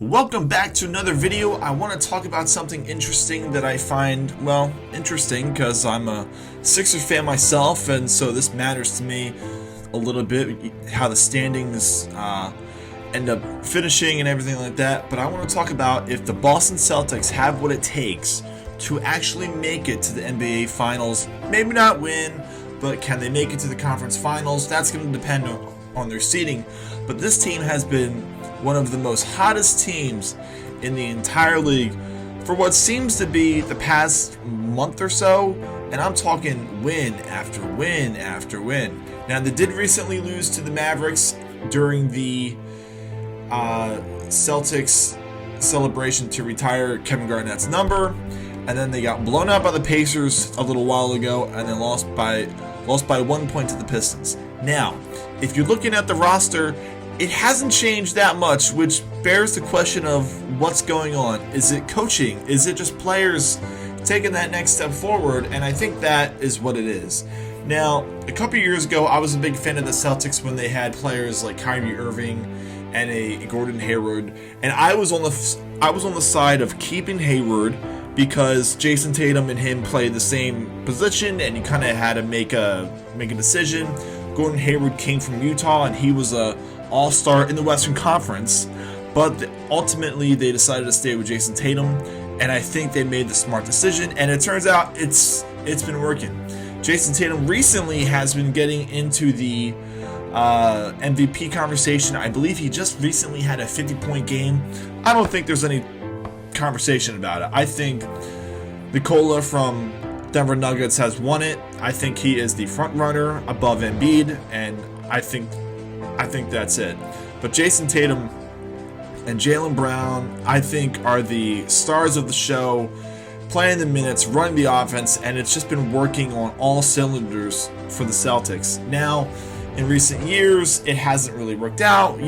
Welcome back to another video. I want to talk about something interesting that I find, well, interesting because I'm a Sixers fan myself, and so this matters to me a little bit, how the standings end up finishing and everything like that. But I want to talk about if the Boston Celtics have what it takes to actually make it to the NBA Finals. Maybe not win, but can they make it to the conference finals? That's going to depend on their seeding. But this team has been one of the most hottest teams in the entire league for what seems to be the past month or so, and I'm talking win after win after win. Now, they did recently lose to the Mavericks during the Celtics celebration to retire Kevin Garnett's number, and then they got blown out by the Pacers a little while ago, and then lost by 1 point to the Pistons. Now, if you're looking at the roster, it hasn't changed that much, which bears the question of what's going on. Is it coaching? Is it just players taking that next step forward? And I think that is what it is. Now, a couple years ago, I was a big fan of the Celtics when they had players like Kyrie Irving and a Gordon Hayward, and I was on the side of keeping Hayward because Jayson Tatum and him played the same position, and you kind of had to make a decision. Gordon Hayward came from Utah, and he was a all-star in the Western Conference, but ultimately they decided to stay with Jayson Tatum, and I think they made the smart decision, and it turns out it's been working. Jayson Tatum recently has been getting into the MVP conversation. I believe he just recently had a 50-point game. I don't think there's any conversation about it. I think Nikola from Denver Nuggets has won it. I think he is the front runner above Embiid, and I think that's it. But Jayson Tatum and Jaylen Brown, I think, are the stars of the show, playing the minutes, running the offense, and it's just been working on all cylinders for the Celtics. Now, in recent years, it hasn't really worked out,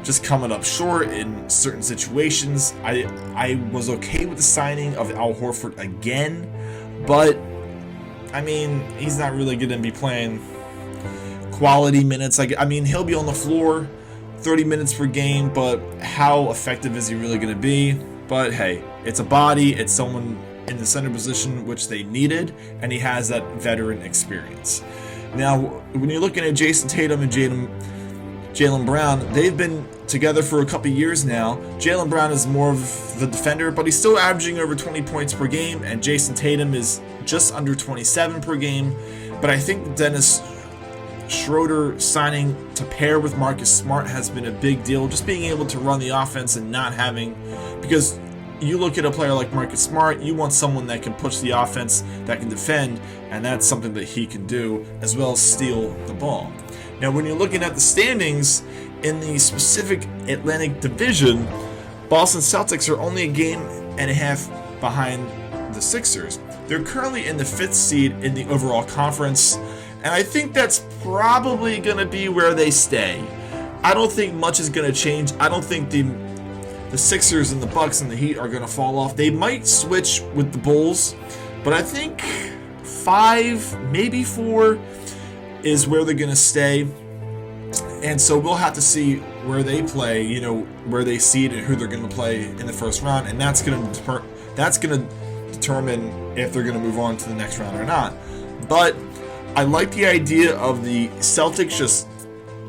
just coming up short in certain situations. I was okay with the signing of Al Horford again, but, he's not really going to be playing quality minutes. He'll be on the floor 30 minutes per game, but how effective is he really going to be? But hey, it's a body, it's someone in the center position which they needed, and he has that veteran experience. Now, when you're looking at Jayson Tatum and Jaylen Brown, they've been together for a couple years now. Jaylen Brown is more of the defender, but he's still averaging over 20 points per game, and Jayson Tatum is just under 27 per game. But I think Dennis Schroeder signing to pair with Marcus Smart has been a big deal. Just being able to run the offense and not having, because you look at a player like Marcus Smart, you want someone that can push the offense, that can defend, and that's something that he can do, as well as steal the ball. Now, when you're looking at the standings in the specific Atlantic Division, Boston Celtics are only a game and a half behind the Sixers. They're currently in the 5th seed in the overall conference, and I think that's probably going to be where they stay. I don't think much is going to change. I don't think the Sixers and the Bucks and the Heat are going to fall off. They might switch with the Bulls, but I think 5, maybe 4 is where they're going to stay. And so we'll have to see where they play, where they seed and who they're going to play in the first round, and that's going to determine if they're going to move on to the next round or not. But I like the idea of the Celtics just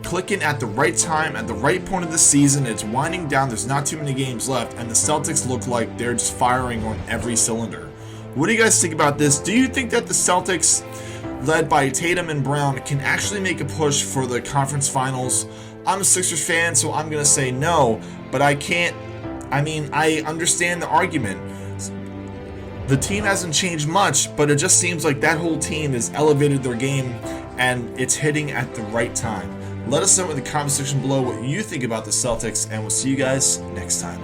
clicking at the right time, at the right point of the season. It's winding down. There's not too many games left, and the Celtics look like they're just firing on every cylinder. What do you guys think about this? Do you think that the Celtics, led by Tatum and Brown, can actually make a push for the conference finals? I'm a Sixers fan, so I'm going to say no, but I can't. I understand the argument. The team hasn't changed much, but it just seems like that whole team has elevated their game, and it's hitting at the right time. Let us know in the comment section below what you think about the Celtics, and we'll see you guys next time.